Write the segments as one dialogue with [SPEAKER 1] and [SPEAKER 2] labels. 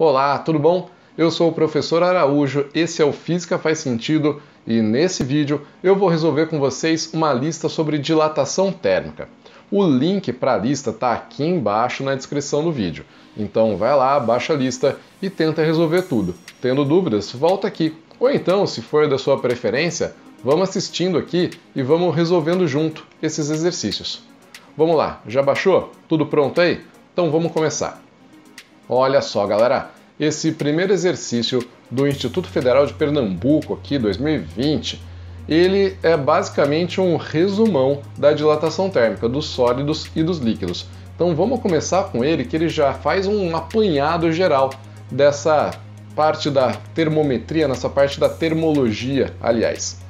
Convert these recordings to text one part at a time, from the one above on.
[SPEAKER 1] Olá, tudo bom? Eu sou o professor Araújo, esse é o Física Faz Sentido e nesse vídeo eu vou resolver com vocês uma lista sobre dilatação térmica. O link para a lista está aqui embaixo na descrição do vídeo. Então vai lá, baixa a lista e tenta resolver tudo. Tendo dúvidas, volta aqui. Ou então, se for da sua preferência, vamos assistindo aqui e vamos resolvendo junto esses exercícios. Vamos lá, já baixou? Tudo pronto aí? Então vamos começar. Olha só, galera, esse primeiro exercício do Instituto Federal de Pernambuco, aqui, 2020, ele é basicamente um resumão da dilatação térmica dos sólidos e dos líquidos. Então vamos começar com ele, que ele já faz um apanhado geral dessa parte da termometria, nessa parte da termologia, aliás.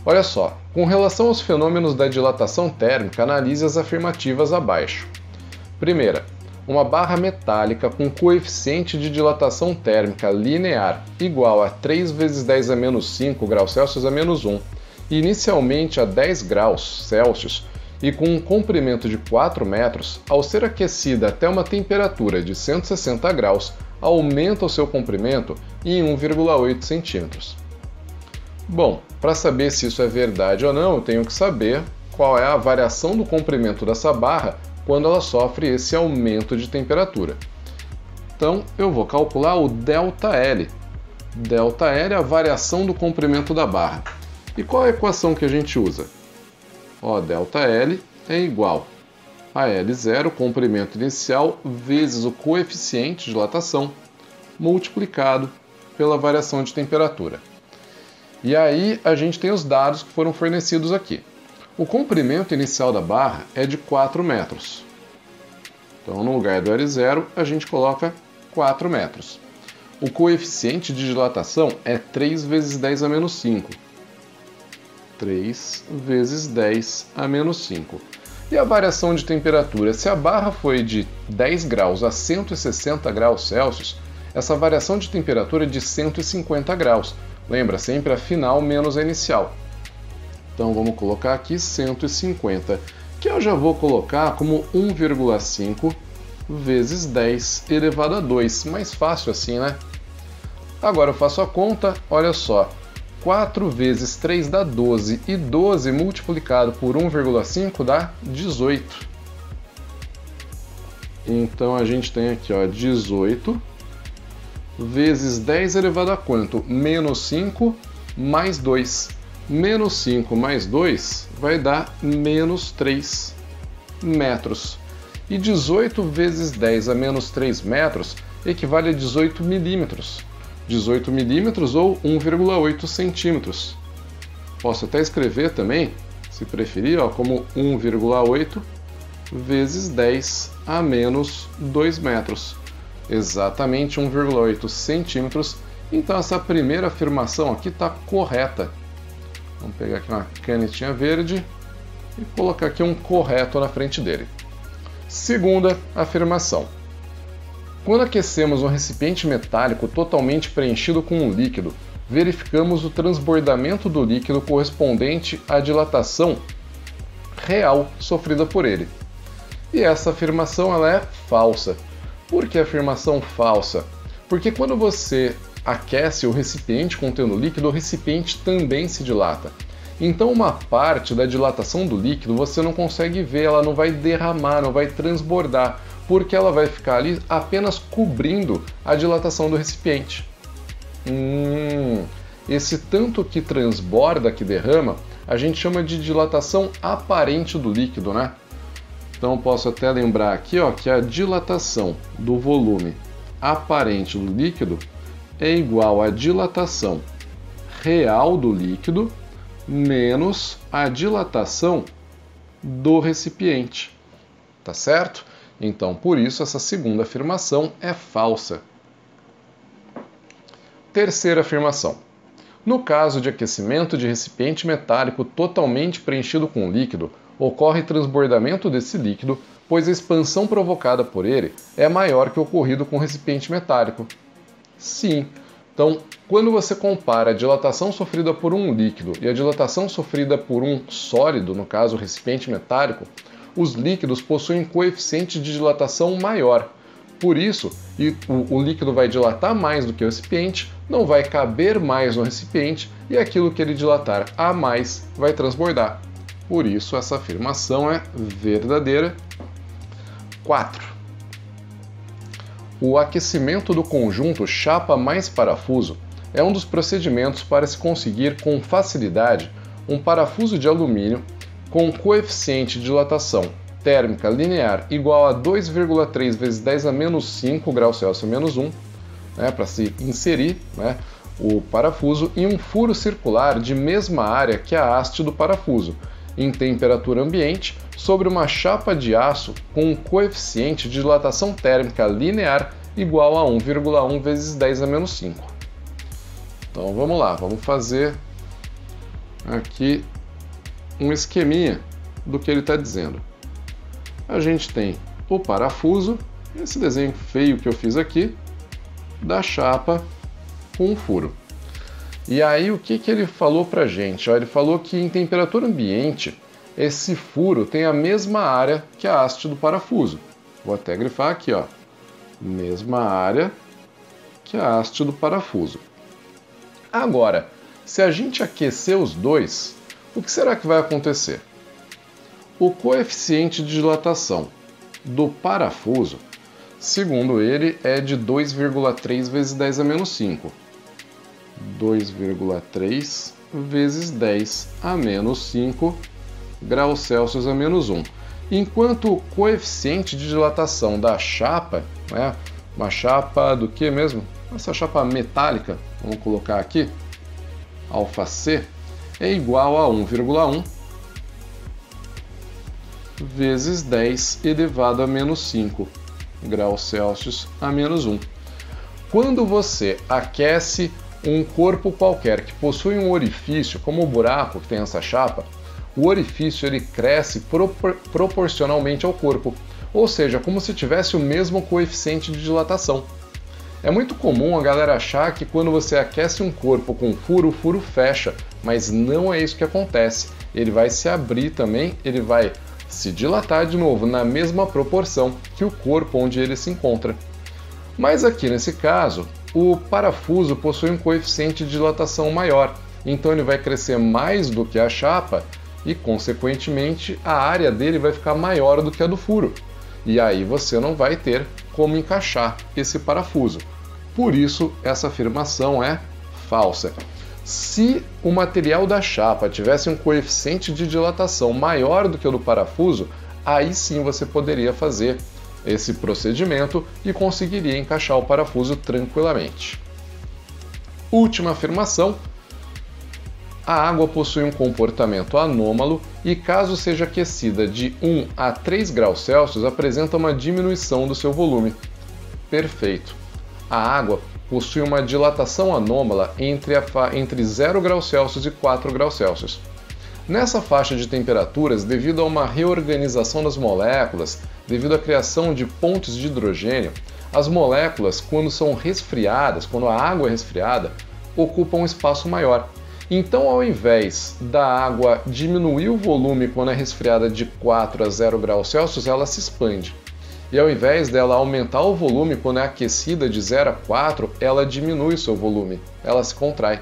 [SPEAKER 1] Olha só, com relação aos fenômenos da dilatação térmica, analise as afirmativas abaixo. Primeira, uma barra metálica com coeficiente de dilatação térmica linear igual a 3 vezes 10 a menos 5 graus Celsius a menos 1, inicialmente a 10 graus Celsius e com um comprimento de 4 metros, ao ser aquecida até uma temperatura de 160 graus, aumenta o seu comprimento em 1,8 centímetros. Bom, para saber se isso é verdade ou não, eu tenho que saber qual é a variação do comprimento dessa barra quando ela sofre esse aumento de temperatura. Então, eu vou calcular o ΔL. ΔL é a variação do comprimento da barra. E qual é a equação que a gente usa? ΔL é igual a L0, comprimento inicial, vezes o coeficiente de dilatação, multiplicado pela variação de temperatura. E aí a gente tem os dados que foram fornecidos aqui. O comprimento inicial da barra é de 4 metros. Então, no lugar do L0, a gente coloca 4 metros. O coeficiente de dilatação é 3 vezes 10 a menos 5. 3 vezes 10 a menos 5. E a variação de temperatura? Se a barra foi de 10 graus a 160 graus Celsius, essa variação de temperatura é de 150 graus. Lembra, sempre a final menos a inicial. Então vamos colocar aqui 150, que eu já vou colocar como 1,5 vezes 10 elevado a 2. Mais fácil assim, né? Agora eu faço a conta, olha só. 4 vezes 3 dá 12, e 12 multiplicado por 1,5 dá 18. Então a gente tem aqui, 18 vezes 10 elevado a quanto? Menos 5 mais 2. Menos 5 mais 2 vai dar menos 3 metros. E 18 vezes 10 a menos 3 metros equivale a 18 milímetros. 18 milímetros ou 1,8 centímetros. Posso até escrever também, se preferir, como 1,8 vezes 10 a menos 2 metros. Exatamente 1,8 centímetros. Então essa primeira afirmação aqui está correta. Vamos pegar aqui uma canetinha verde e colocar aqui um correto na frente dele. Segunda afirmação. Quando aquecemos um recipiente metálico totalmente preenchido com um líquido, verificamos o transbordamento do líquido correspondente à dilatação real sofrida por ele. E essa afirmação ela é falsa. Por que afirmação falsa? Porque quando você aquece o recipiente contendo líquido, o recipiente também se dilata. Então uma parte da dilatação do líquido você não consegue ver, ela não vai derramar, não vai transbordar, porque ela vai ficar ali apenas cobrindo a dilatação do recipiente. Esse tanto que transborda, que derrama, a gente chama de dilatação aparente do líquido, né? Então posso até lembrar aqui, que a dilatação do volume aparente do líquido é igual à dilatação real do líquido menos a dilatação do recipiente. Tá certo? Então, por isso, essa segunda afirmação é falsa. Terceira afirmação. No caso de aquecimento de recipiente metálico totalmente preenchido com líquido, ocorre transbordamento desse líquido, pois a expansão provocada por ele é maior que o ocorrido com o recipiente metálico. Sim. Então, quando você compara a dilatação sofrida por um líquido e a dilatação sofrida por um sólido, no caso o recipiente metálico, os líquidos possuem coeficiente de dilatação maior. Por isso, o líquido vai dilatar mais do que o recipiente, não vai caber mais no recipiente e aquilo que ele dilatar a mais vai transbordar. Por isso, essa afirmação é verdadeira. 4. O aquecimento do conjunto chapa mais parafuso é um dos procedimentos para se conseguir com facilidade um parafuso de alumínio com coeficiente de dilatação térmica linear igual a 2,3 vezes 10 a menos 5 graus Celsius menos 1, para se inserir o parafuso em um furo circular de mesma área que a haste do parafuso, em temperatura ambiente, sobre uma chapa de aço com um coeficiente de dilatação térmica linear igual a 1,1 vezes 10 a menos 5. Então vamos lá, vamos fazer aqui um esqueminha do que ele está dizendo. A gente tem o parafuso, esse desenho feio que eu fiz aqui, da chapa com um furo. E aí o que ele falou pra gente? Ele falou que em temperatura ambiente, esse furo tem a mesma área que a haste do parafuso. Vou até grifar aqui, ó. Mesma área que a haste do parafuso. Agora, se a gente aquecer os dois, o que será que vai acontecer? O coeficiente de dilatação do parafuso, segundo ele, é de 2,3 vezes 10 a menos 5. 2,3 vezes 10 a menos 5 graus Celsius a menos 1. Enquanto o coeficiente de dilatação da chapa, uma chapa do que mesmo? Essa chapa metálica, vamos colocar aqui, alfa C, é igual a 1,1 vezes 10 elevado a menos 5 graus Celsius a menos 1. Quando você aquece um corpo qualquer que possui um orifício, como o buraco que tem essa chapa, o orifício ele cresce proporcionalmente ao corpo, ou seja, como se tivesse o mesmo coeficiente de dilatação. É muito comum a galera achar que quando você aquece um corpo com furo, o furo fecha, mas não é isso que acontece. Ele vai se abrir também, ele vai se dilatar de novo na mesma proporção que o corpo onde ele se encontra. Mas aqui nesse caso, o parafuso possui um coeficiente de dilatação maior, então ele vai crescer mais do que a chapa e, consequentemente, a área dele vai ficar maior do que a do furo. E aí você não vai ter como encaixar esse parafuso. Por isso, essa afirmação é falsa. Se o material da chapa tivesse um coeficiente de dilatação maior do que o do parafuso, aí sim você poderia fazer esse procedimento e conseguiria encaixar o parafuso tranquilamente. Última afirmação: a água possui um comportamento anômalo e, caso seja aquecida de 1 a 3 graus Celsius, apresenta uma diminuição do seu volume. Perfeito. A água possui uma dilatação anômala entre 0 graus Celsius e 4 graus Celsius. Nessa faixa de temperaturas, devido a uma reorganização das moléculas, devido à criação de pontes de hidrogênio, as moléculas, quando são resfriadas, quando a água é resfriada, ocupam um espaço maior. Então, ao invés da água diminuir o volume quando é resfriada de 4 a 0 graus Celsius, ela se expande. E ao invés dela aumentar o volume quando é aquecida de 0 a 4, ela diminui o seu volume, ela se contrai.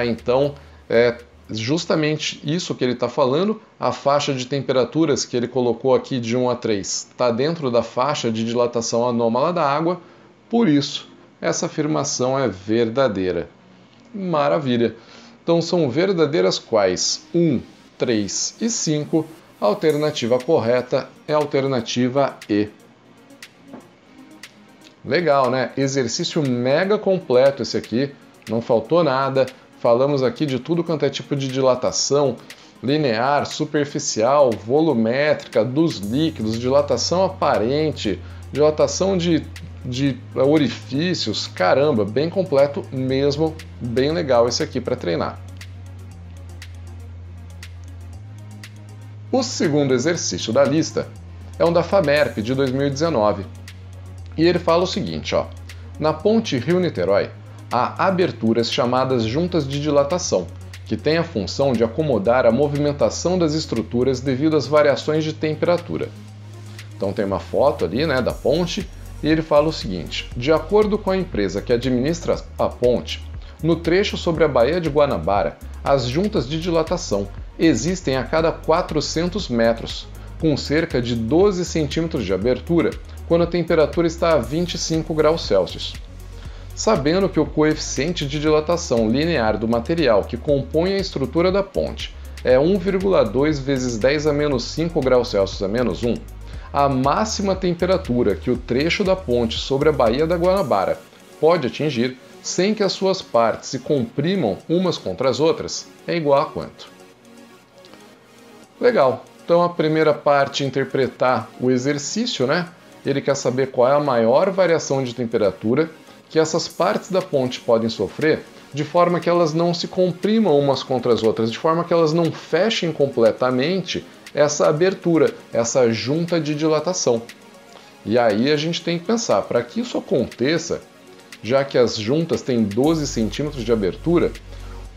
[SPEAKER 1] Então é justamente isso que ele está falando. A faixa de temperaturas que ele colocou aqui de 1 a 3 está dentro da faixa de dilatação anômala da água, por isso essa afirmação é verdadeira. Maravilha! Então são verdadeiras quais? 1, 3 e 5. A alternativa correta é a alternativa E. Legal, né? Exercício mega completo esse aqui, não faltou nada. Falamos aqui de tudo quanto é tipo de dilatação, linear, superficial, volumétrica, dos líquidos, dilatação aparente, dilatação de orifícios. Caramba, bem completo mesmo, bem legal esse aqui para treinar. O segundo exercício da lista é um da FAMERP de 2019. E ele fala o seguinte, na ponte Rio-Niterói, há aberturas chamadas juntas de dilatação, que têm a função de acomodar a movimentação das estruturas devido às variações de temperatura. Então tem uma foto ali, da ponte, e ele fala o seguinte: de acordo com a empresa que administra a ponte, no trecho sobre a Baía de Guanabara, as juntas de dilatação existem a cada 400 metros, com cerca de 12 centímetros de abertura, quando a temperatura está a 25 graus Celsius. Sabendo que o coeficiente de dilatação linear do material que compõe a estrutura da ponte é 1,2 vezes 10 a menos 5 graus Celsius a menos 1, a máxima temperatura que o trecho da ponte sobre a Baía da Guanabara pode atingir, sem que as suas partes se comprimam umas contra as outras, é igual a quanto? Legal, então a primeira parte é interpretar o exercício, né? Ele quer saber qual é a maior variação de temperatura que essas partes da ponte podem sofrer, de forma que elas não se comprimam umas contra as outras, de forma que elas não fechem completamente essa abertura, essa junta de dilatação. E aí a gente tem que pensar, para que isso aconteça, já que as juntas têm 12 centímetros de abertura,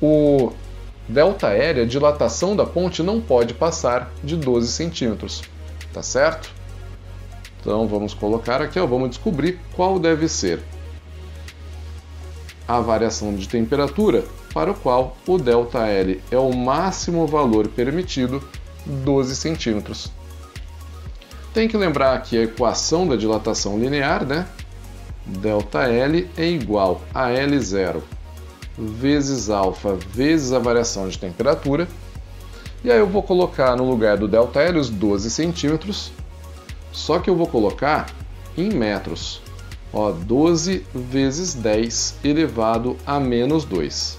[SPEAKER 1] o ΔL, a dilatação da ponte, não pode passar de 12 centímetros, tá certo? Então vamos colocar aqui, vamos descobrir qual deve ser a variação de temperatura para o qual o ΔL é o máximo valor permitido, 12 centímetros. Tem que lembrar aqui a equação da dilatação linear, né? ΔL é igual a L0 vezes alfa vezes a variação de temperatura. E aí eu vou colocar no lugar do ΔL os 12 centímetros, só que eu vou colocar em metros. 12 vezes 10 elevado a menos 2.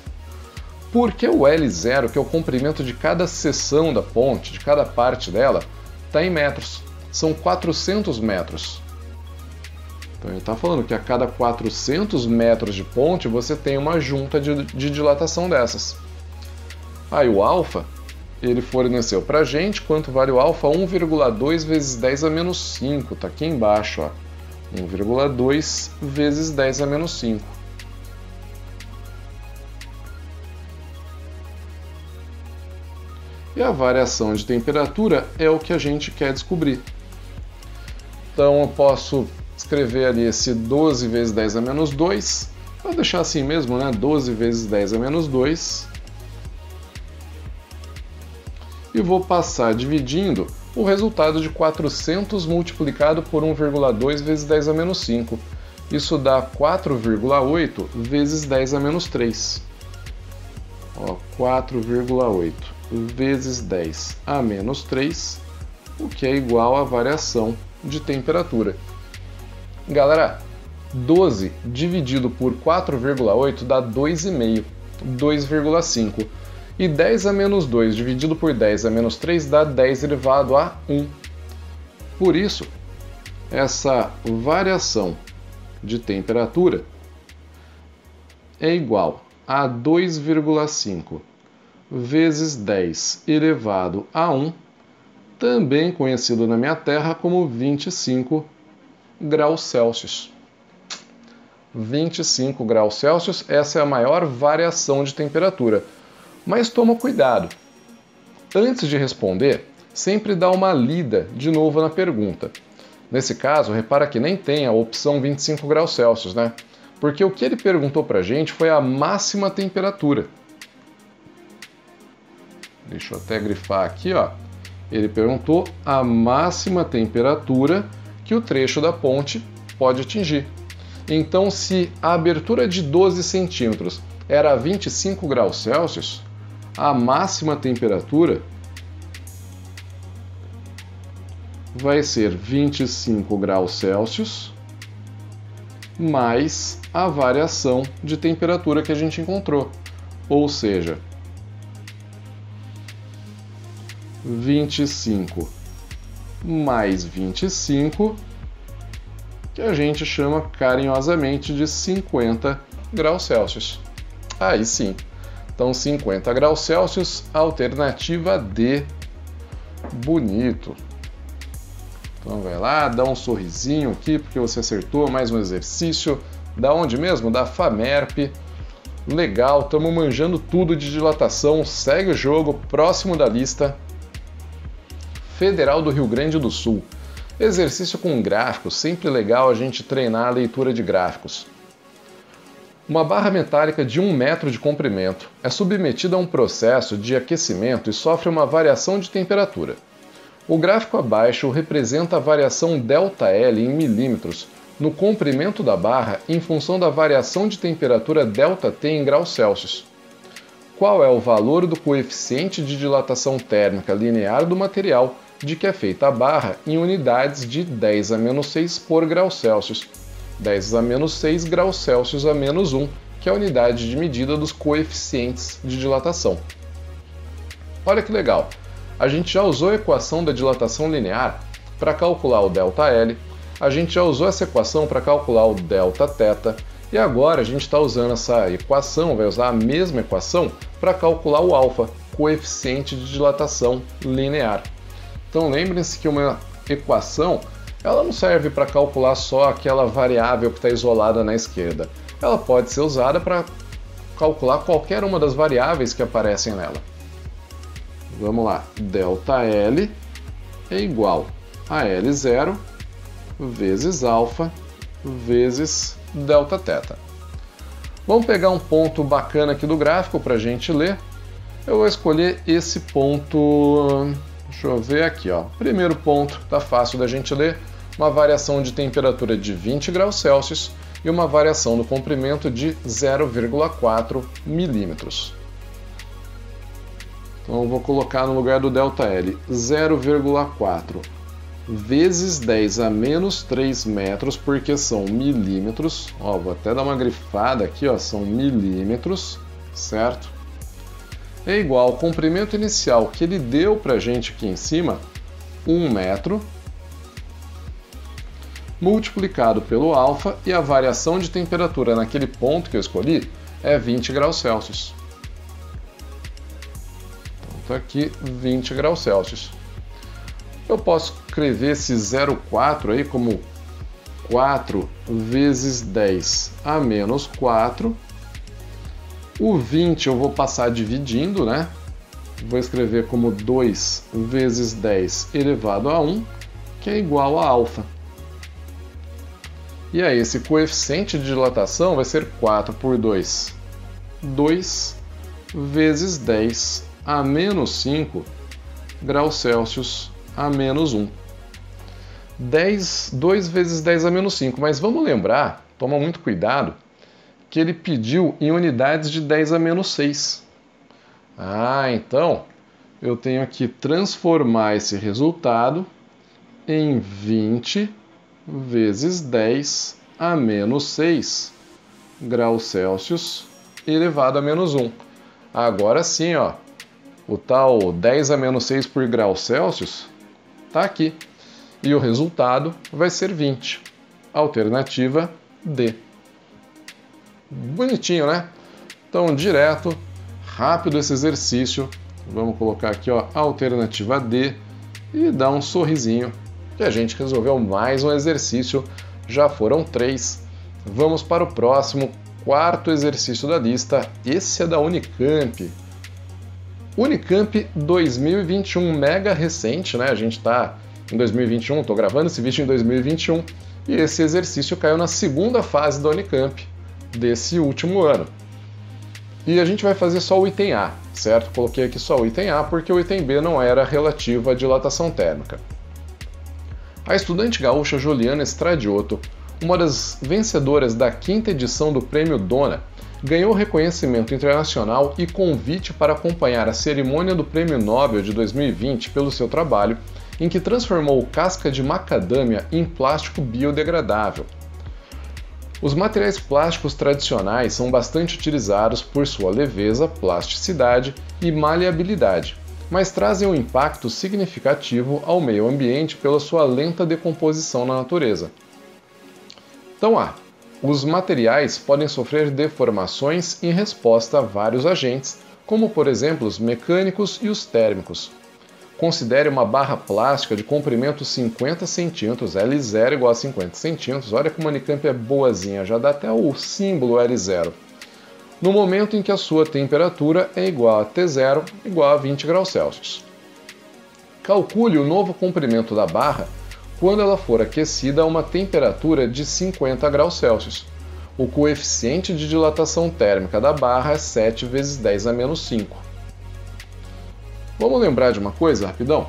[SPEAKER 1] Porque o L0, que é o comprimento de cada seção da ponte, de cada parte dela, está em metros. São 400 metros. Então ele está falando que a cada 400 metros de ponte você tem uma junta de dilatação dessas. Aí o alfa, ele forneceu para a gente quanto vale o alfa? 1,2 vezes 10 a menos 5, está aqui embaixo, 1,2 vezes 10 a menos 5. E a variação de temperatura é o que a gente quer descobrir. Então eu posso escrever ali esse 12 vezes 10 a menos 2. Vou deixar assim mesmo, né? 12 vezes 10 a menos 2. E vou passar dividindo o resultado de 400 multiplicado por 1,2 vezes 10 a menos 5. Isso dá 4,8 vezes 10 a menos 3. 4,8 vezes 10 a menos 3, o que é igual à variação de temperatura. Galera, 12 dividido por 4,8 dá 2,5, 2,5. E 10 a menos 2 dividido por 10 a menos 3 dá 10 elevado a 1. Por isso, essa variação de temperatura é igual a 2,5 vezes 10 elevado a 1, também conhecido na minha terra como 25 graus Celsius. 25 graus Celsius, essa é a maior variação de temperatura. Mas toma cuidado. Antes de responder, sempre dá uma lida de novo na pergunta. Nesse caso, repara que nem tem a opção 25 graus Celsius, né? Porque o que ele perguntou pra gente foi a máxima temperatura. Deixa eu até grifar aqui, Ele perguntou a máxima temperatura que o trecho da ponte pode atingir. Então, se a abertura de 12 centímetros era 25 graus Celsius, a máxima temperatura vai ser 25 graus Celsius mais a variação de temperatura que a gente encontrou. Ou seja, 25 mais 25, que a gente chama carinhosamente de 50 graus Celsius. Aí sim. Então, 50 graus Celsius, alternativa D. Bonito. Então, vai lá, dá um sorrisinho aqui, porque você acertou mais um exercício. Da onde mesmo? Da FAMERP. Legal, estamos manjando tudo de dilatação. Segue o jogo, próximo da lista. Federal do Rio Grande do Sul. Exercício com gráficos, sempre legal a gente treinar a leitura de gráficos. Uma barra metálica de 1 metro de comprimento é submetida a um processo de aquecimento e sofre uma variação de temperatura. O gráfico abaixo representa a variação ΔL em milímetros no comprimento da barra em função da variação de temperatura ΔT em graus Celsius. Qual é o valor do coeficiente de dilatação térmica linear do material de que é feita a barra em unidades de 10 a menos 6 por grau Celsius? 10 a menos 6 graus Celsius a menos 1, que é a unidade de medida dos coeficientes de dilatação. Olha que legal! A gente já usou a equação da dilatação linear para calcular o ΔL, a gente já usou essa equação para calcular o Δθ, e agora a gente está usando essa equação, vai usar a mesma equação para calcular o alfa, coeficiente de dilatação linear. Então lembrem-se que uma equação ela não serve para calcular só aquela variável que está isolada na esquerda. Ela pode ser usada para calcular qualquer uma das variáveis que aparecem nela. Vamos lá, ΔL é igual a L0 vezes alfa vezes Δθ. Vamos pegar um ponto bacana aqui do gráfico para a gente ler. Eu vou escolher esse ponto, deixa eu ver aqui, ó. Primeiro ponto, tá fácil da gente ler, uma variação de temperatura de 20 graus Celsius e uma variação no comprimento de 0,4 milímetros. Então eu vou colocar no lugar do ΔL 0,4 vezes 10 a menos 3 metros, porque são milímetros. Ó, vou até dar uma grifada aqui, ó, são milímetros, certo? É igual ao comprimento inicial que ele deu pra gente aqui em cima, 1 metro, multiplicado pelo alfa, e a variação de temperatura naquele ponto que eu escolhi é 20 graus Celsius. Então tá aqui 20 graus Celsius. Eu posso escrever esse 0,4 aí como 4 vezes 10 a menos 4. O 20 eu vou passar dividindo, né? Vou escrever como 2 vezes 10 elevado a 1, que é igual a alfa. E aí, esse coeficiente de dilatação vai ser 4 por 2. 2 vezes 10 a menos 5 graus Celsius a menos 1. 2 vezes 10 a menos 5. Mas vamos lembrar, toma muito cuidado, que ele pediu em unidades de 10 a menos 6. Então eu tenho que transformar esse resultado em 20 vezes 10 a menos 6 graus Celsius elevado a menos 1. Agora sim, ó, o tal 10 a menos 6 por grau Celsius está aqui. E o resultado vai ser 20. Alternativa D. Bonitinho, né? Então, direto, rápido esse exercício. Vamos colocar aqui, ó, alternativa D e dar um sorrisinho. Que a gente resolveu mais um exercício. Já foram 3. Vamos para o próximo, quarto exercício da lista. Esse é da Unicamp. Unicamp 2021, mega recente, né? A gente está em 2021, estou gravando esse vídeo em 2021 e esse exercício caiu na segunda fase da Unicamp desse último ano. E a gente vai fazer só o item A, certo? Coloquei aqui só o item A porque o item B não era relativo à dilatação térmica. A estudante gaúcha Juliana Stradiotto, uma das vencedoras da 5ª edição do Prêmio Dona, ganhou reconhecimento internacional e convite para acompanhar a cerimônia do Prêmio Nobel de 2020 pelo seu trabalho, em que transformou casca de macadâmia em plástico biodegradável. Os materiais plásticos tradicionais são bastante utilizados por sua leveza, plasticidade e maleabilidade, mas trazem um impacto significativo ao meio ambiente pela sua lenta decomposição na natureza. Então, os materiais podem sofrer deformações em resposta a vários agentes, como por exemplo os mecânicos e os térmicos. Considere uma barra plástica de comprimento 50 cm, L0 igual a 50 cm. Olha como a Unicamp é boazinha, já dá até o símbolo L0. No momento em que a sua temperatura é igual a T0 igual a 20 graus Celsius. Calcule o novo comprimento da barra quando ela for aquecida a uma temperatura de 50 graus Celsius. O coeficiente de dilatação térmica da barra é 7 vezes 10 a menos 5. Vamos lembrar de uma coisa rapidão?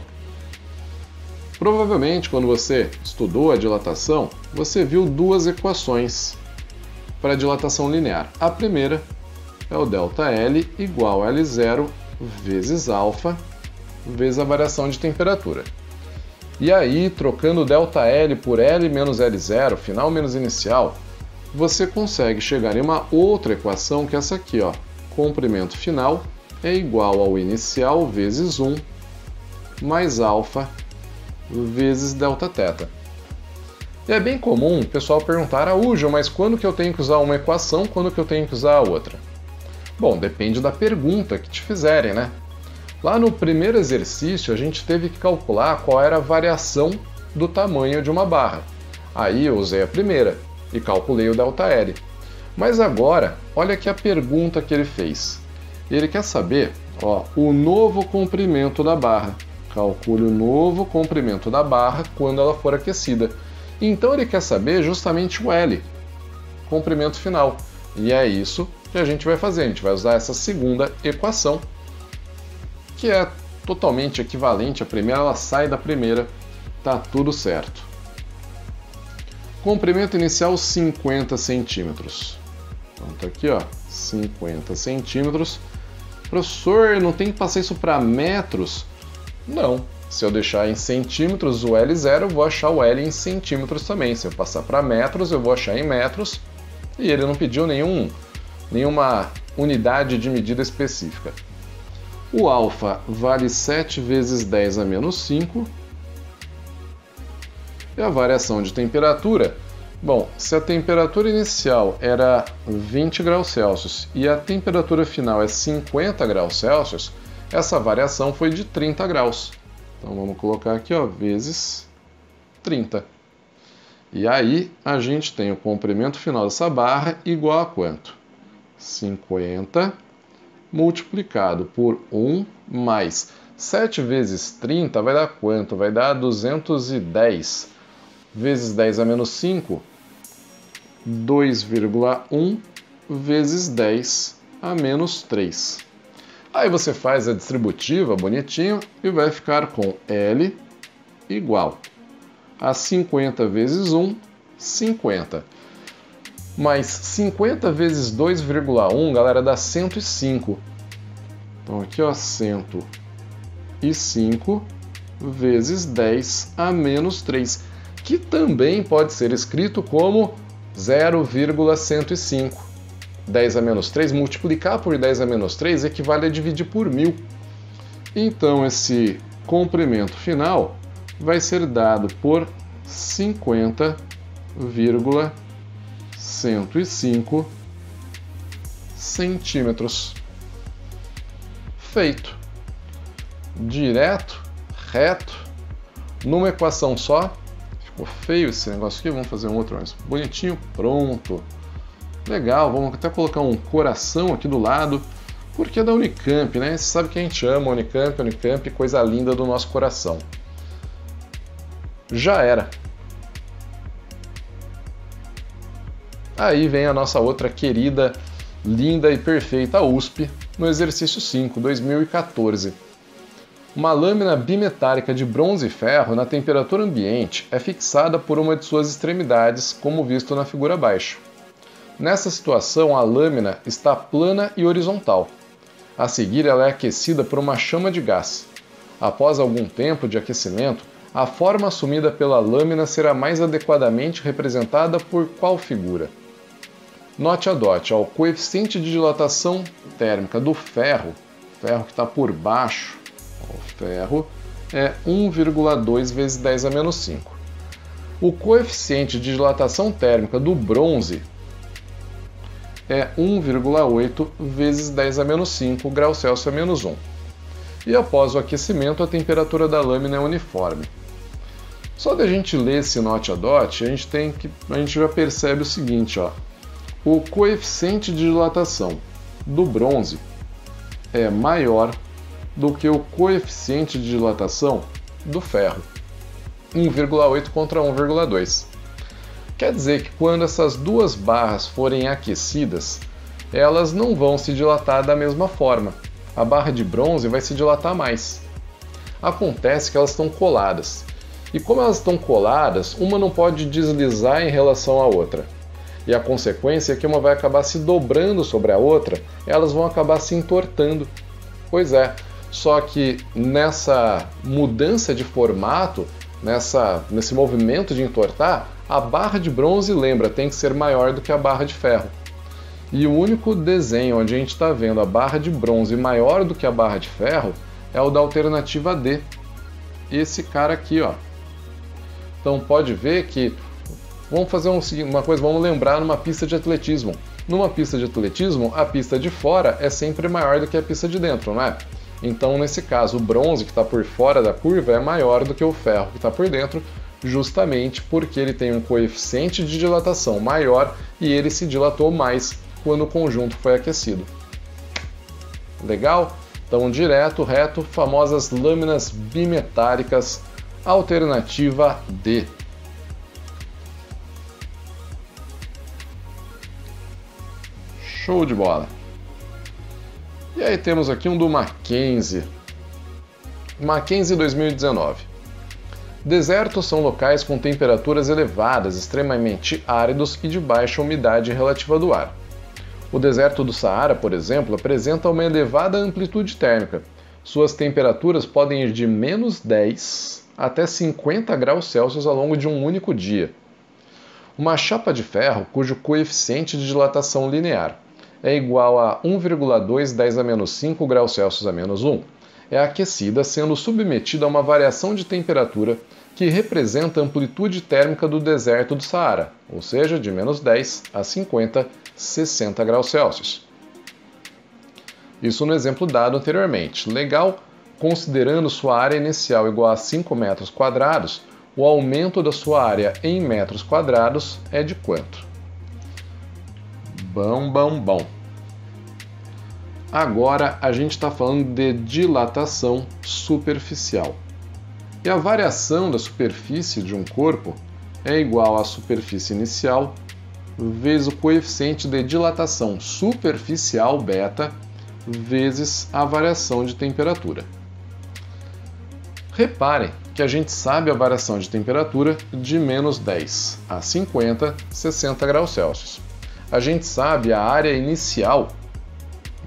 [SPEAKER 1] Provavelmente, quando você estudou a dilatação, você viu duas equações para a dilatação linear. A primeira é o ΔL igual a L0 vezes alfa vezes a variação de temperatura. E aí, trocando ΔL por L menos L0, final menos inicial, você consegue chegar em uma outra equação que é essa aqui, ó. Comprimento final é igual ao inicial vezes 1 mais alfa vezes Δθ. E é bem comum o pessoal perguntar, Araújo, mas quando que eu tenho que usar uma equação, quando que eu tenho que usar a outra? Bom, depende da pergunta que te fizerem, né? Lá no primeiro exercício a gente teve que calcular qual era a variação do tamanho de uma barra. Aí eu usei a primeira e calculei o ΔL. Mas agora, olha aqui a pergunta que ele fez. Ele quer saber, ó, o novo comprimento da barra. Calcule o novo comprimento da barra quando ela for aquecida. Então ele quer saber justamente o L, comprimento final. E é isso que a gente vai fazer. A gente vai usar essa segunda equação, que é totalmente equivalente à primeira, ela sai da primeira, tá tudo certo. Comprimento inicial 50 centímetros. Então tá aqui, ó, 50 centímetros. Professor, não tem que passar isso para metros? Não. Se eu deixar em centímetros o L0, eu vou achar o L em centímetros também. Se eu passar para metros, eu vou achar em metros. E ele não pediu nenhuma unidade de medida específica. O alfa vale 7 vezes 10 a menos 5. E a variação de temperatura? Bom, se a temperatura inicial era 20 graus Celsius e a temperatura final é 50 graus Celsius, essa variação foi de 30 graus. Então vamos colocar aqui, ó, vezes 30. E aí a gente tem o comprimento final dessa barra igual a quanto? 50 multiplicado por 1 mais 7 vezes 30 vai dar quanto? Vai dar 210 vezes 10 a menos 5, 2,1 vezes 10 a menos 3. Aí você faz a distributiva bonitinho e vai ficar com L igual a 50 vezes 1, 50. Mas 50 vezes 2,1, galera, dá 105. Então aqui, ó, 105 vezes 10 a menos 3, que também pode ser escrito como 0,105. 10 a menos 3, multiplicar por 10 a menos 3 equivale a dividir por 1000. Então esse comprimento final vai ser dado por 50,105 centímetros. Feito. Direto, reto, numa equação só. Ficou feio esse negócio aqui, vamos fazer um outro mais bonitinho, pronto. Legal, vamos até colocar um coração aqui do lado, porque é da Unicamp, né? Você sabe que a gente ama a Unicamp, coisa linda do nosso coração. Já era. Aí vem a nossa outra querida, linda e perfeita USP, no exercício 5, 2014. Uma lâmina bimetálica de bronze e ferro na temperatura ambiente é fixada por uma de suas extremidades, como visto na figura abaixo. Nessa situação, a lâmina está plana e horizontal. A seguir, ela é aquecida por uma chama de gás. Após algum tempo de aquecimento, a forma assumida pela lâmina será mais adequadamente representada por qual figura? Note a DOT, o coeficiente de dilatação térmica do ferro que está por baixo, o ferro, é 1,2 vezes 10 a menos 5. O coeficiente de dilatação térmica do bronze é 1,8 vezes 10 a menos 5 graus Celsius a menos 1. E após o aquecimento, a temperatura da lâmina é uniforme. Só da gente ler esse note a dot, a gente já percebe o seguinte, ó. O coeficiente de dilatação do bronze é maior do que o coeficiente de dilatação do ferro. 1,8 contra 1,2. Quer dizer que quando essas duas barras forem aquecidas, elas não vão se dilatar da mesma forma. A barra de bronze vai se dilatar mais. Acontece que elas estão coladas. E como elas estão coladas, uma não pode deslizar em relação à outra. E a consequência é que uma vai acabar se dobrando sobre a outra, elas vão acabar se entortando. Pois é, só que nessa mudança de formato, nesse movimento de entortar, a barra de bronze, lembra, tem que ser maior do que a barra de ferro. E o único desenho onde a gente está vendo a barra de bronze maior do que a barra de ferro é o da alternativa D. Esse cara aqui, ó. Então pode ver que, vamos fazer uma coisa, vamos lembrar numa pista de atletismo. Numa pista de atletismo, a pista de fora é sempre maior do que a pista de dentro, não é? Então, nesse caso, o bronze que está por fora da curva é maior do que o ferro que está por dentro, justamente porque ele tem um coeficiente de dilatação maior e ele se dilatou mais quando o conjunto foi aquecido. Legal? Então, direto, reto, famosas lâminas bimetálicas, alternativa D. Show de bola! E aí temos aqui um do Mackenzie. Mackenzie 2019. Desertos são locais com temperaturas elevadas, extremamente áridos e de baixa umidade relativa do ar. O deserto do Saara, por exemplo, apresenta uma elevada amplitude térmica. Suas temperaturas podem ir de -10 até 50 graus Celsius ao longo de um único dia. Uma chapa de ferro, cujo coeficiente de dilatação linear é igual a 1,2 10 a menos 5 graus Celsius a menos 1, é aquecida sendo submetida a uma variação de temperatura que representa a amplitude térmica do deserto do Saara, ou seja, de -10 a 50, 60 graus Celsius. Isso no exemplo dado anteriormente. Legal? Considerando sua área inicial igual a 5 metros quadrados, o aumento da sua área em metros quadrados é de quanto? Bom. Agora a gente está falando de dilatação superficial. E a variação da superfície de um corpo é igual à superfície inicial vezes o coeficiente de dilatação superficial beta vezes a variação de temperatura. Reparem que a gente sabe a variação de temperatura de -10 a 50, 60 graus Celsius. A gente sabe a área inicial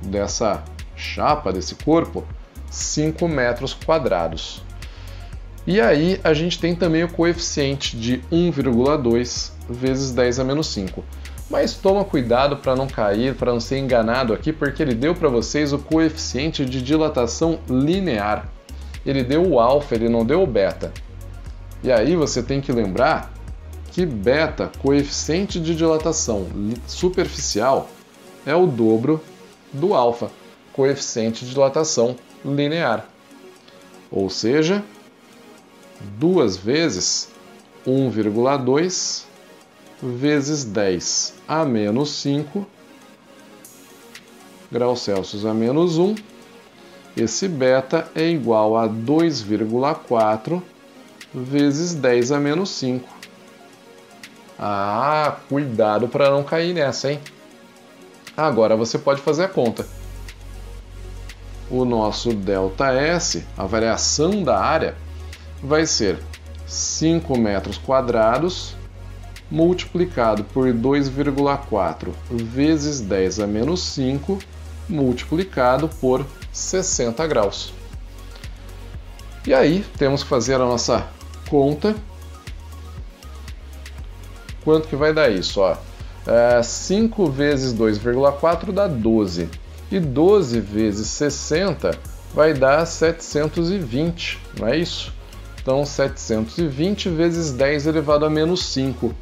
[SPEAKER 1] dessa chapa, desse corpo, 5 metros quadrados. E aí a gente tem também o coeficiente de 1,2 vezes 10 a menos 5. Mas toma cuidado para não cair, para não ser enganado aqui, porque ele deu para vocês o coeficiente de dilatação linear. Ele deu o alfa, ele não deu o beta. E aí você tem que lembrar que beta, coeficiente de dilatação superficial, é o dobro do alfa, coeficiente de dilatação linear. Ou seja, 2 vezes 1,2 vezes 10 a menos 5 graus Celsius a menos 1. Esse beta é igual a 2,4 vezes 10 a menos 5. Ah, cuidado para não cair nessa, hein? Agora você pode fazer a conta. O nosso ΔS, a variação da área, vai ser 5 metros quadrados multiplicado por 2,4 vezes 10 a menos 5 multiplicado por 60 graus. E aí temos que fazer a nossa conta. Quanto que vai dar isso? 5 vezes 2,4 dá 12. E 12 vezes 60 vai dar 720, não é isso? Então 720 vezes 10 elevado a menos 5.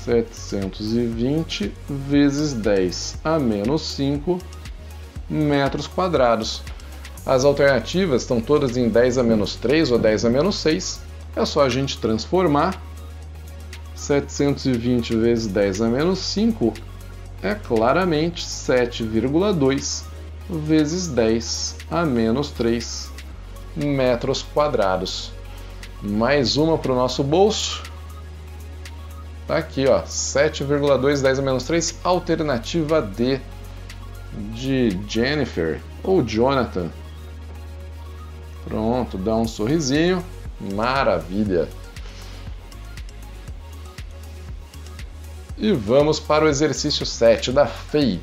[SPEAKER 1] 720 vezes 10 a menos 5 metros quadrados. As alternativas estão todas em 10 a menos 3 ou 10 a menos 6. É só a gente transformar. 720 vezes 10 a menos 5 é claramente 7,2 vezes 10 a menos 3 metros quadrados. Mais uma para o nosso bolso. Tá aqui, ó, 7,2, 10 a menos 3, alternativa D, de Jennifer ou Jonathan. Pronto, dá um sorrisinho, maravilha. E vamos para o exercício 7 da FEI.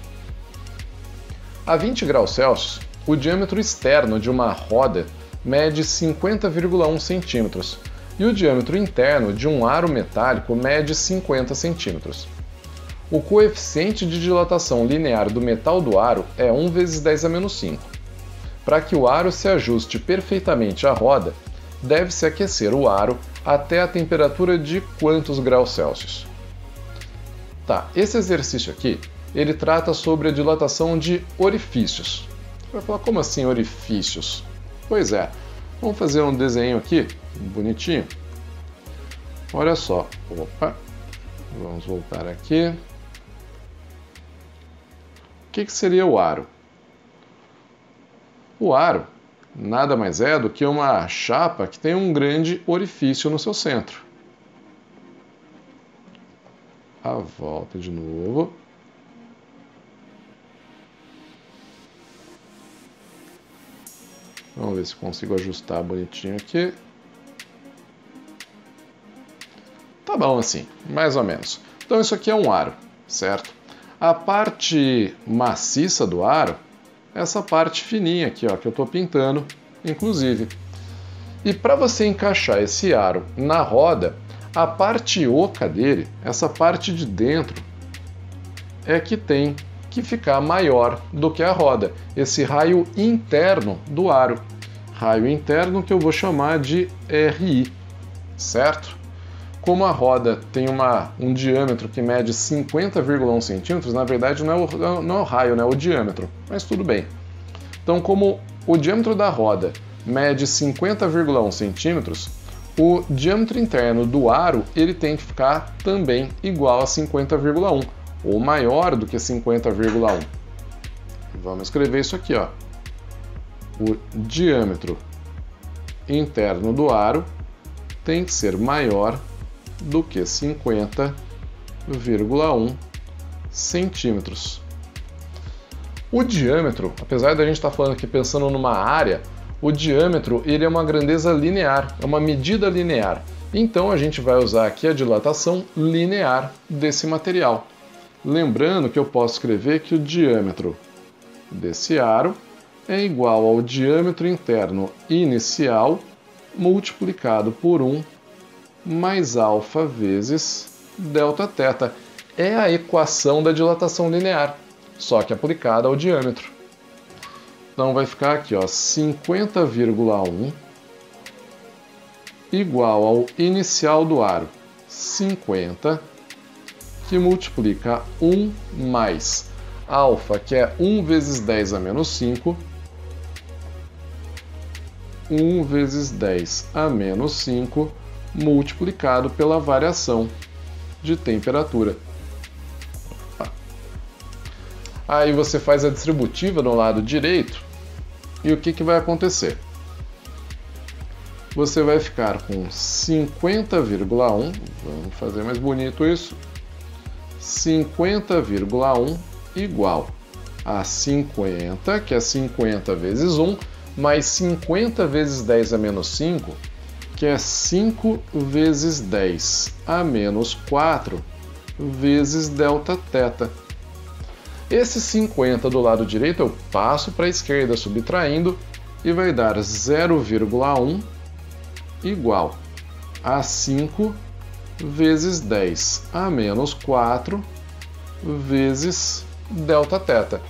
[SPEAKER 1] A 20 graus Celsius, o diâmetro externo de uma roda mede 50,1 centímetros e o diâmetro interno de um aro metálico mede 50 centímetros. O coeficiente de dilatação linear do metal do aro é 1 vezes 10 a menos 5. Para que o aro se ajuste perfeitamente à roda, deve-se aquecer o aro até a temperatura de quantos graus Celsius? Tá, esse exercício aqui, ele trata sobre a dilatação de orifícios. Você vai falar, como assim orifícios? Pois é, vamos fazer um desenho aqui, bonitinho. Olha só, opa, vamos voltar aqui. O que seria o aro? O aro nada mais é do que uma chapa que tem um grande orifício no seu centro. A volta de novo. Vamos ver se consigo ajustar bonitinho aqui. Tá bom assim, mais ou menos. Então isso aqui é um aro, certo? A parte maciça do aro, essa parte fininha aqui, ó, que eu estou pintando, inclusive. E para você encaixar esse aro na roda, a parte oca dele, essa parte de dentro, é que tem que ficar maior do que a roda. Esse raio interno do aro. Raio interno que eu vou chamar de RI, certo? Como a roda tem um diâmetro que mede 50,1 centímetros, na verdade não é o raio, né? É o diâmetro, mas tudo bem. Então, como o diâmetro da roda mede 50,1 centímetros, o diâmetro interno do aro ele tem que ficar também igual a 50,1, ou maior do que 50,1. Vamos escrever isso aqui, ó. O diâmetro interno do aro tem que ser maior do que 50,1 centímetros. O diâmetro, apesar da gente estar falando aqui pensando numa área, o diâmetro ele é uma grandeza linear, é uma medida linear. Então a gente vai usar aqui a dilatação linear desse material. Lembrando que eu posso escrever que o diâmetro desse aro é igual ao diâmetro interno inicial multiplicado por 1 mais alfa vezes Δθ. É a equação da dilatação linear, só que aplicada ao diâmetro. Então vai ficar aqui, ó, 50,1 igual ao inicial do aro, 50, que multiplica 1 mais alfa, que é 1 vezes 10 a menos 5, 1 vezes 10 a menos 5, multiplicado pela variação de temperatura. Aí você faz a distributiva no lado direito e o que vai acontecer? Você vai ficar com 50,1, vamos fazer mais bonito isso, 50,1 igual a 50, que é 50 vezes 1, mais 50 vezes 10 a menos 5, que é 5 vezes 10 a menos 4 vezes Δθ. Esse 50 do lado direito eu passo para a esquerda subtraindo e vai dar 0,1 igual a 5 vezes 10 a menos 4 vezes Δθ.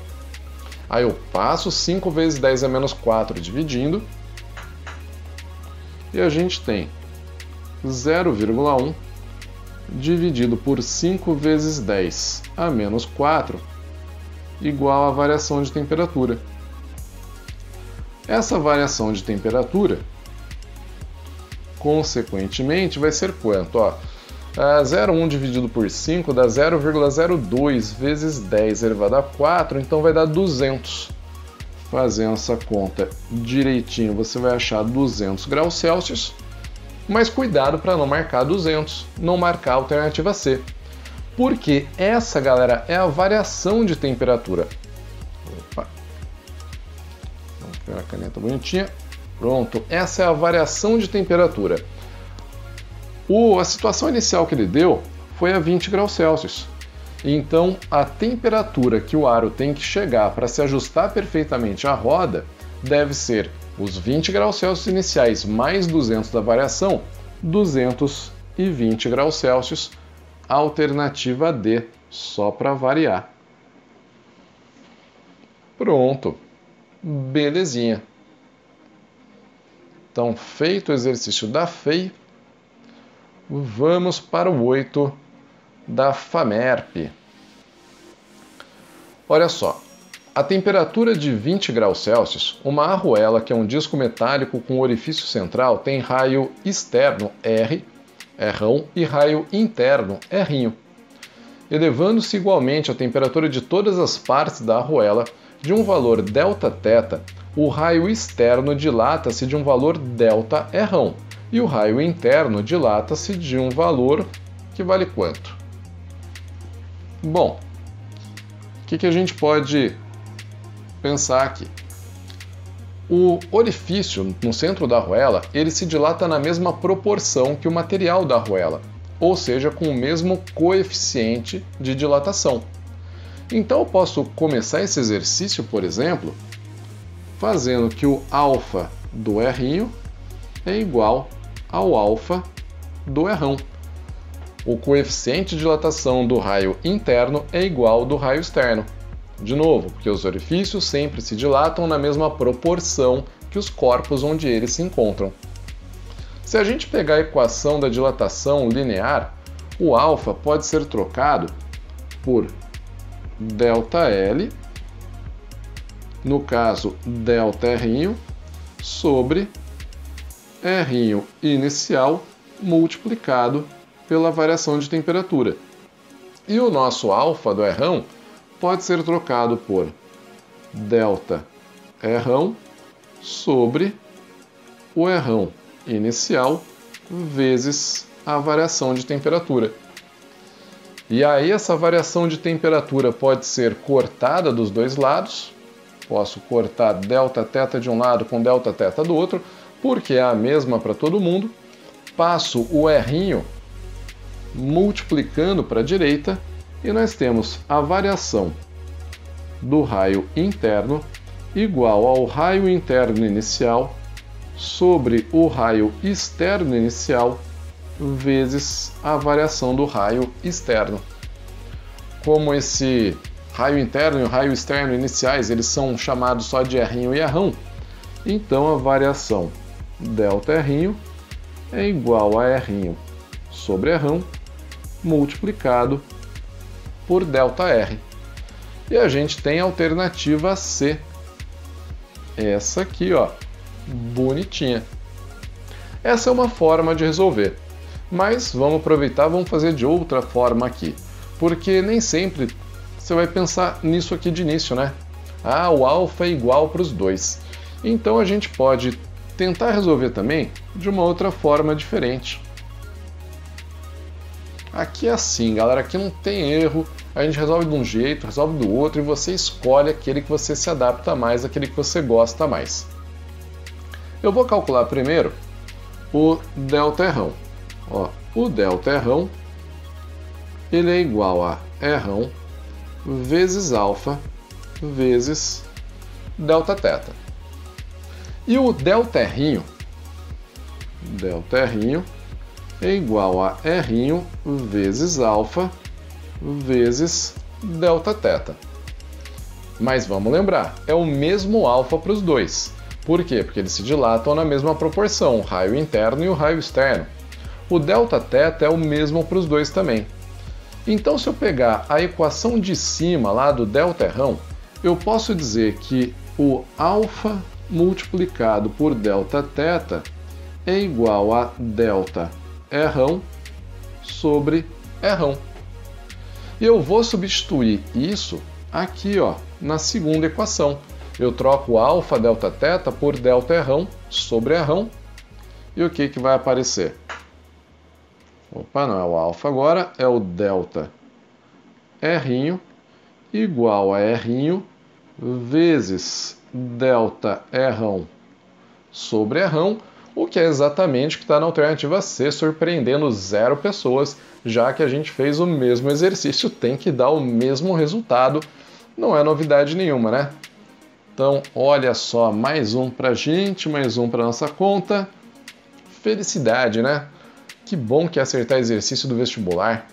[SPEAKER 1] Aí eu passo 5 vezes 10 a menos 4 dividindo e a gente tem 0,1 dividido por 5 vezes 10 a menos 4 igual à variação de temperatura. Essa variação de temperatura, consequentemente, vai ser quanto? 0,1 dividido por 5 dá 0,02 vezes 10 elevado a 4, então vai dar 200. Fazendo essa conta direitinho, você vai achar 200 graus Celsius. Mas cuidado para não marcar 200, não marcar a alternativa C. Porque essa, galera, é a variação de temperatura. Opa. Vamos pegar a caneta bonitinha. Pronto, essa é a variação de temperatura. A situação inicial que ele deu foi a 20 graus Celsius. Então, a temperatura que o aro tem que chegar para se ajustar perfeitamente à roda deve ser os 20 graus Celsius iniciais mais 200 da variação, 220 graus Celsius, alternativa D, só para variar. Pronto, belezinha. Então, feito o exercício da FEI, vamos para o 8 da FAMERP. Olha só, a temperatura de 20 graus Celsius, uma arruela, que é um disco metálico com orifício central, tem raio externo R, Rão, e raio interno R'. Elevando-se igualmente a temperatura de todas as partes da arruela de um valor Δθ, o raio externo dilata-se de um valor ΔR', e o raio interno dilata-se de um valor que vale quanto? Bom, o que a gente pode pensar aqui? O orifício no centro da arruela, ele se dilata na mesma proporção que o material da arruela, ou seja, com o mesmo coeficiente de dilatação. Então eu posso começar esse exercício, por exemplo, fazendo que o alfa do R' é igual ao alfa do R'. O coeficiente de dilatação do raio interno é igual ao do raio externo. De novo, porque os orifícios sempre se dilatam na mesma proporção que os corpos onde eles se encontram. Se a gente pegar a equação da dilatação linear, o alfa pode ser trocado por ΔL, no caso ΔR', sobre R' inicial multiplicado pela variação de temperatura. E o nosso alfa do R' pode ser trocado por ΔR' sobre o R' inicial vezes a variação de temperatura. E aí essa variação de temperatura pode ser cortada dos dois lados. Posso cortar Δθ de um lado com Δθ do outro, porque é a mesma para todo mundo. Passo o R' multiplicando para a direita e nós temos a variação do raio interno igual ao raio interno inicial sobre o raio externo inicial vezes a variação do raio externo. Como esse raio interno e o raio externo iniciais eles são chamados só de R' e R', então a variação ΔR' é igual a R' sobre R' multiplicado por ΔR. E a gente tem a alternativa C. Essa aqui, ó, bonitinha. Essa é uma forma de resolver. Mas vamos aproveitar, vamos fazer de outra forma aqui. Porque nem sempre você vai pensar nisso aqui de início, né? Ah, o alfa é igual para os dois. Então a gente pode tentar resolver também de uma outra forma diferente. Aqui é assim, galera, aqui não tem erro, a gente resolve de um jeito, resolve do outro e você escolhe aquele que você se adapta mais, aquele que você gosta mais. Eu vou calcular primeiro o ΔR'. Ó, o ΔR' ele é igual a R' vezes alfa vezes Δθ. E o ΔR' é igual a R' vezes alfa vezes Δθ. Mas vamos lembrar, é o mesmo alfa para os dois. Por quê? Porque eles se dilatam na mesma proporção, o raio interno e o raio externo. O Δθ é o mesmo para os dois também. Então, se eu pegar a equação de cima lá do ΔR', eu posso dizer que o alfa multiplicado por Δθ é igual a ΔR' sobre R'. E eu vou substituir isso aqui, ó, na segunda equação. Eu troco alfa Δθ por ΔR' sobre R'. E o que vai aparecer? Opa, não é o alfa agora, é o delta R igual a R vezes delta R sobre R, o que é exatamente o que está na alternativa C, surpreendendo 0 pessoas, já que a gente fez o mesmo exercício, tem que dar o mesmo resultado, não é novidade nenhuma, né? Então, olha só, mais um pra gente, mais um pra nossa conta. Felicidade, né? Que bom que é acertar exercício do vestibular.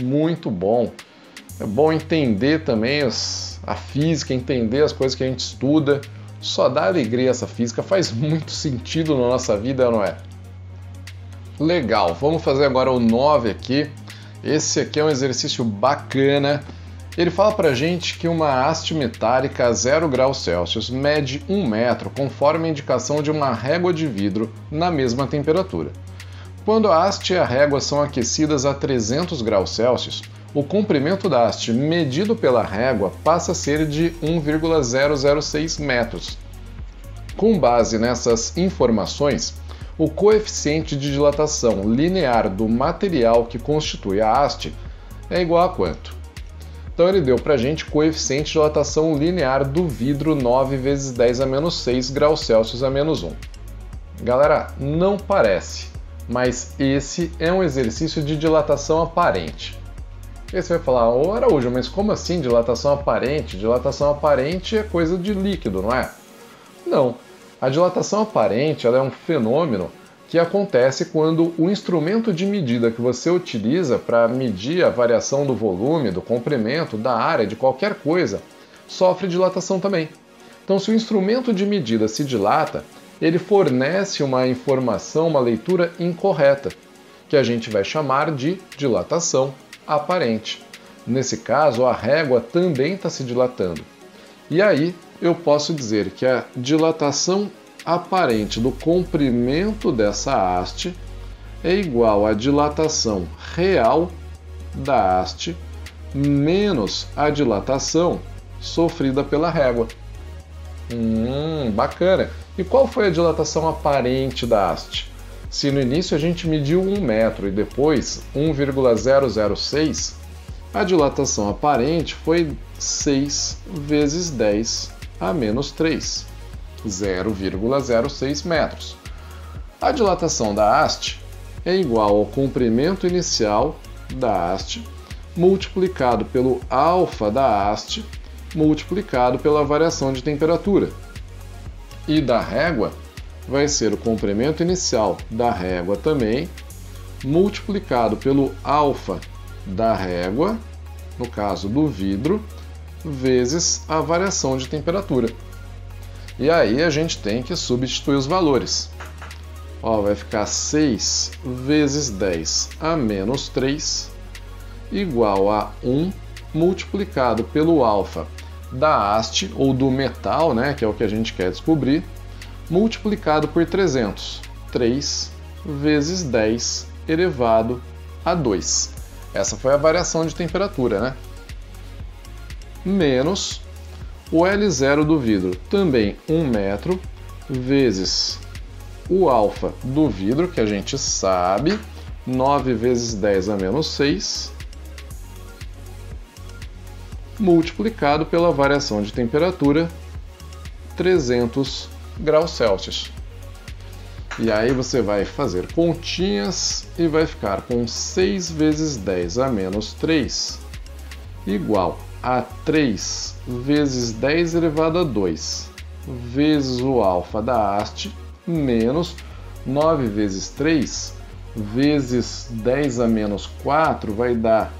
[SPEAKER 1] Muito bom. É bom entender também a física, entender as coisas que a gente estuda. Só dá alegria essa física, faz muito sentido na nossa vida, não é? Legal, vamos fazer agora o 9 aqui. Esse aqui é um exercício bacana. Ele fala pra gente que uma haste metálica a 0 graus Celsius mede 1 metro conforme a indicação de uma régua de vidro na mesma temperatura. Quando a haste e a régua são aquecidas a 300 graus Celsius, o comprimento da haste medido pela régua passa a ser de 1,006 metros. Com base nessas informações, o coeficiente de dilatação linear do material que constitui a haste é igual a quanto? Então ele deu para a gente coeficiente de dilatação linear do vidro 9 vezes 10 a menos 6 graus Celsius a menos 1. Galera, não parece, mas esse é um exercício de dilatação aparente. E você vai falar, ô Araújo, mas como assim dilatação aparente? Dilatação aparente é coisa de líquido, não é? Não. A dilatação aparente ela é um fenômeno que acontece quando o instrumento de medida que você utiliza para medir a variação do volume, do comprimento, da área, de qualquer coisa, sofre dilatação também. Então, se o instrumento de medida se dilata, ele fornece uma informação, uma leitura incorreta, que a gente vai chamar de dilatação aparente. Nesse caso, a régua também está se dilatando. E aí, eu posso dizer que a dilatação aparente do comprimento dessa haste é igual à dilatação real da haste menos a dilatação sofrida pela régua. Bacana! E qual foi a dilatação aparente da haste? Se no início a gente mediu 1 metro e depois 1,006, a dilatação aparente foi 6 vezes 10 a menos 3. 0,06 metros. A dilatação da haste é igual ao comprimento inicial da haste multiplicado pelo alfa da haste multiplicado pela variação de temperatura. E da régua vai ser o comprimento inicial da régua também multiplicado pelo alfa da régua, no caso do vidro, vezes a variação de temperatura. E aí a gente tem que substituir os valores. Vai ficar 6 vezes 10 a menos 3 igual a 1 multiplicado pelo alfa da haste, ou do metal, né, que é o que a gente quer descobrir, multiplicado por 300. 3 vezes 10 elevado a 2. Essa foi a variação de temperatura, né? Menos o L0 do vidro, também 1 metro, vezes o alfa do vidro, que a gente sabe, 9 vezes 10 a menos 6, multiplicado pela variação de temperatura, 300 graus Celsius. E aí você vai fazer continhas e vai ficar com 6 vezes 10 a menos 3 igual a 3 vezes 10 elevado a 2 vezes o alfa da haste menos 9 vezes 3 vezes 10 a menos 4 vai dar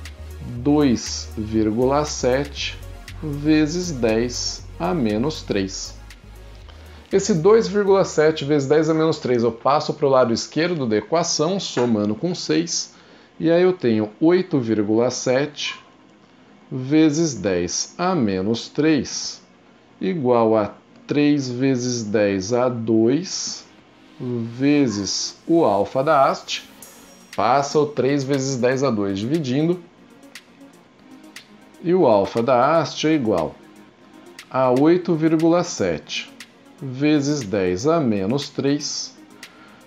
[SPEAKER 1] 2,7 vezes 10 a menos 3. Esse 2,7 vezes 10 a menos 3 eu passo para o lado esquerdo da equação, somando com 6, e aí eu tenho 8,7 vezes 10 a menos 3 igual a 3 vezes 10 a 2 vezes o alfa da haste, passa o 3 vezes 10 a 2 dividindo, e o alfa da haste é igual a 8,7 vezes 10 a menos 3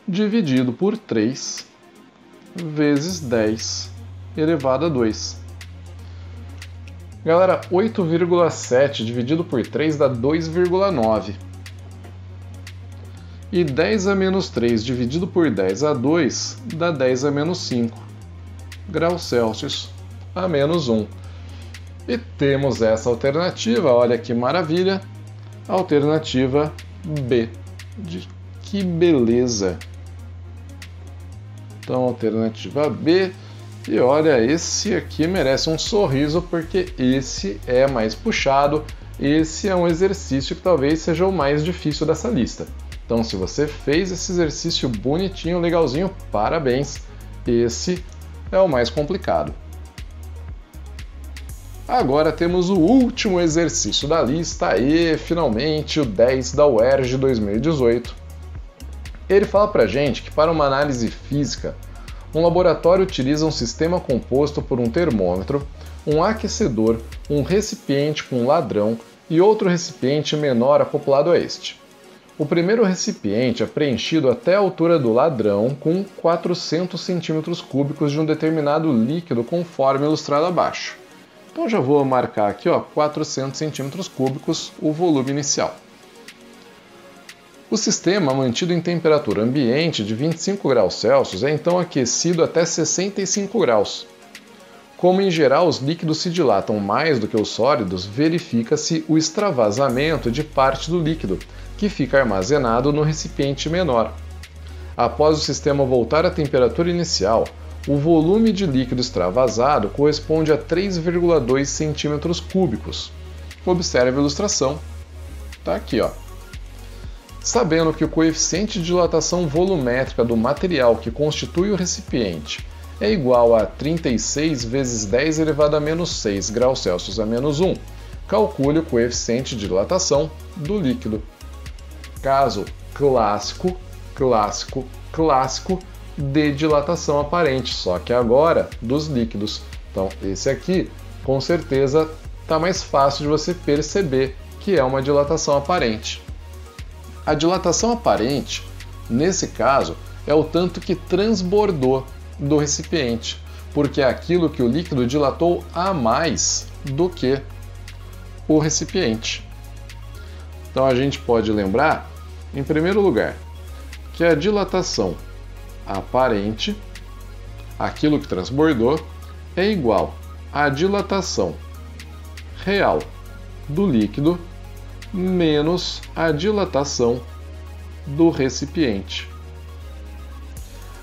[SPEAKER 1] dividido por 3 vezes 10 elevado a 2. Galera, 8,7 dividido por 3 dá 2,9. E 10 a menos 3 dividido por 10 a 2 dá 10 a menos 5 graus Celsius a menos 1. E temos essa alternativa, olha que maravilha, alternativa B. Que beleza! Então, alternativa B. E olha, esse aqui merece um sorriso porque esse é mais puxado, esse é um exercício que talvez seja o mais difícil dessa lista. Então, se você fez esse exercício bonitinho, legalzinho, parabéns! Esse é o mais complicado. Agora temos o último exercício da lista e, finalmente, o 10 da UERJ 2018. Ele fala pra gente que para uma análise física, um laboratório utiliza um sistema composto por um termômetro, um aquecedor, um recipiente com ladrão e outro recipiente menor acoplado a este. O primeiro recipiente é preenchido até a altura do ladrão com 400 cm³ de um determinado líquido conforme ilustrado abaixo. Então já vou marcar aqui, 400 cm³, o volume inicial. O sistema, mantido em temperatura ambiente de 25 graus Celsius, é então aquecido até 65 graus. Como em geral os líquidos se dilatam mais do que os sólidos, verifica-se o extravasamento de parte do líquido, que fica armazenado no recipiente menor. Após o sistema voltar à temperatura inicial, o volume de líquido extravasado corresponde a 3,2 cm³. Observe a ilustração. Está aqui, Sabendo que o coeficiente de dilatação volumétrica do material que constitui o recipiente é igual a 36 vezes 10 elevado a menos 6 graus Celsius a menos 1, calcule o coeficiente de dilatação do líquido. Caso clássico de dilatação aparente, só que agora dos líquidos. Então, esse aqui, com certeza, está mais fácil de você perceber que é uma dilatação aparente. A dilatação aparente, nesse caso, é o tanto que transbordou do recipiente, porque é aquilo que o líquido dilatou a mais do que o recipiente. Então a gente pode lembrar, em primeiro lugar, que a dilatação aparente, aquilo que transbordou, é igual à dilatação real do líquido menos a dilatação do recipiente.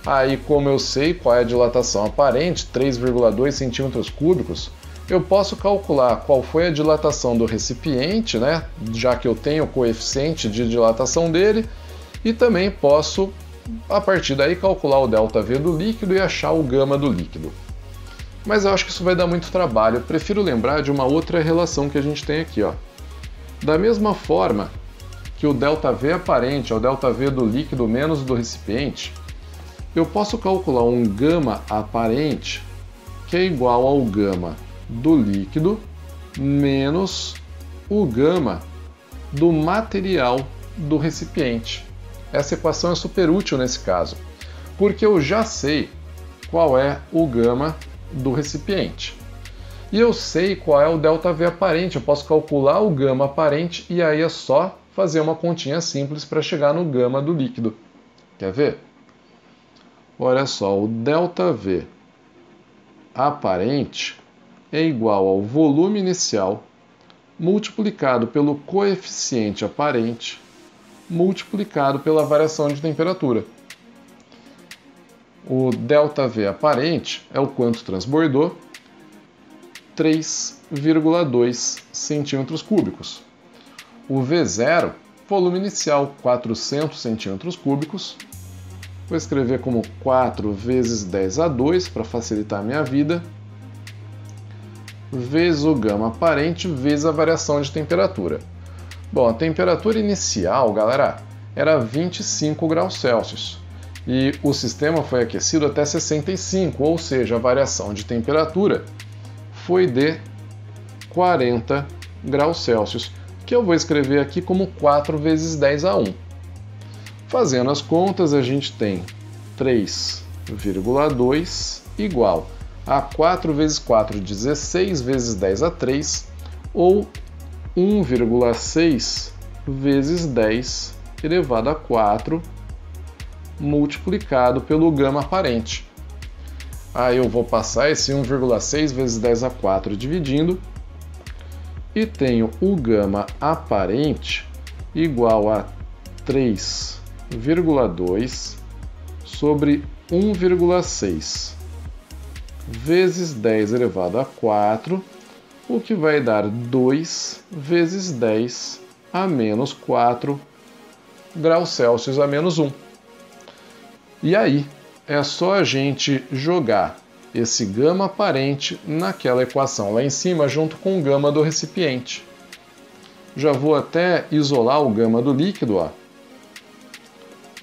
[SPEAKER 1] Aí, como eu sei qual é a dilatação aparente, 3,2 cm³, eu posso calcular qual foi a dilatação do recipiente, já que eu tenho o coeficiente de dilatação dele, e também posso, a partir daí, calcular o ΔV do líquido e achar o gama do líquido. Mas eu acho que isso vai dar muito trabalho, eu prefiro lembrar de uma outra relação que a gente tem aqui. Da mesma forma que o ΔV aparente é o ΔV do líquido menos do recipiente, eu posso calcular um gama aparente que é igual ao gama do líquido menos o gama do material do recipiente. Essa equação é super útil nesse caso, porque eu já sei qual é o gama do recipiente. E eu sei qual é o ΔV aparente, eu posso calcular o gama aparente e aí é só fazer uma continha simples para chegar no gama do líquido. Quer ver? Olha só, o ΔV aparente é igual ao volume inicial multiplicado pelo coeficiente aparente multiplicado pela variação de temperatura. O ΔV aparente é o quanto transbordou, 3,2 cm³. O V0, volume inicial, 400 cm³. Vou escrever como 4 vezes 10 a 2 para facilitar a minha vida, vezes o gama aparente, vezes a variação de temperatura. Bom, a temperatura inicial, galera, era 25 graus Celsius. E o sistema foi aquecido até 65, ou seja, a variação de temperatura foi de 40 graus Celsius, que eu vou escrever aqui como 4 vezes 10 a 1. Fazendo as contas, a gente tem 3,2 igual a 4 vezes 4, 16 vezes 10 a 3, ou 1,6 vezes 10 elevado a 4 multiplicado pelo gama aparente. Aí eu vou passar esse 1,6 vezes 10 a 4 dividindo e tenho o gama aparente igual a 3,2 sobre 1,6 vezes 10 elevado a 4, o que vai dar 2 vezes 10 a menos 4 graus Celsius a menos 1. E aí, é só a gente jogar esse gama aparente naquela equação lá em cima, junto com o gama do recipiente. Já vou até isolar o gama do líquido, ó.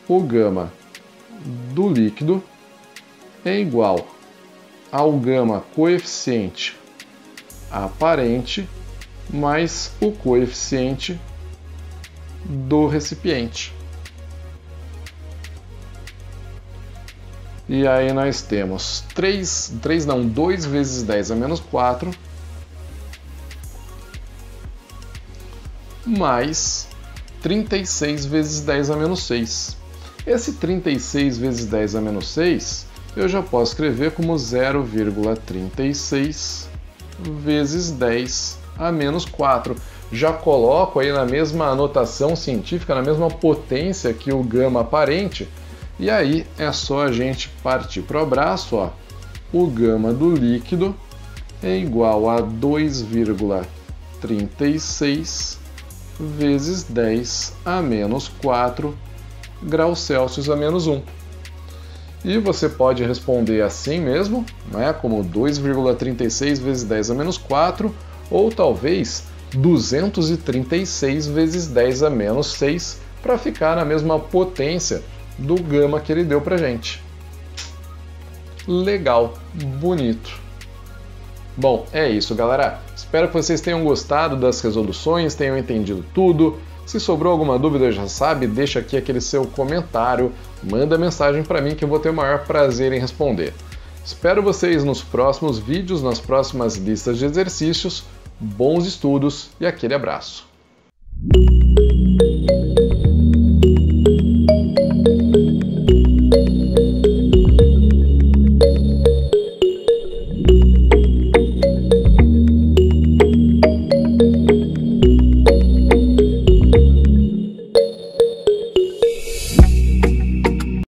[SPEAKER 1] O gama do líquido é igual ao gama coeficiente aparente mais o coeficiente do recipiente. E aí nós temos 2 vezes 10 a menos 4 mais 36 vezes 10 a menos 6. Esse 36 vezes 10 a menos 6 eu já posso escrever como 0,36 vezes 10 a menos 4. Já coloco aí na mesma anotação científica, na mesma potência que o gama aparente, e aí é só a gente partir para o braço, ó. O gama do líquido é igual a 2,36 vezes 10 a menos 4 graus Celsius a menos 1. E você pode responder assim mesmo, né, como 2,36 vezes 10 a menos 4, ou talvez 236 vezes 10 a menos 6, para ficar na mesma potência do gama que ele deu pra gente. Legal, bonito. Bom, é isso, galera. Espero que vocês tenham gostado das resoluções, tenham entendido tudo. Se sobrou alguma dúvida, já sabe, deixa aqui aquele seu comentário, manda mensagem para mim que eu vou ter o maior prazer em responder. Espero vocês nos próximos vídeos, nas próximas listas de exercícios. Bons estudos e aquele abraço!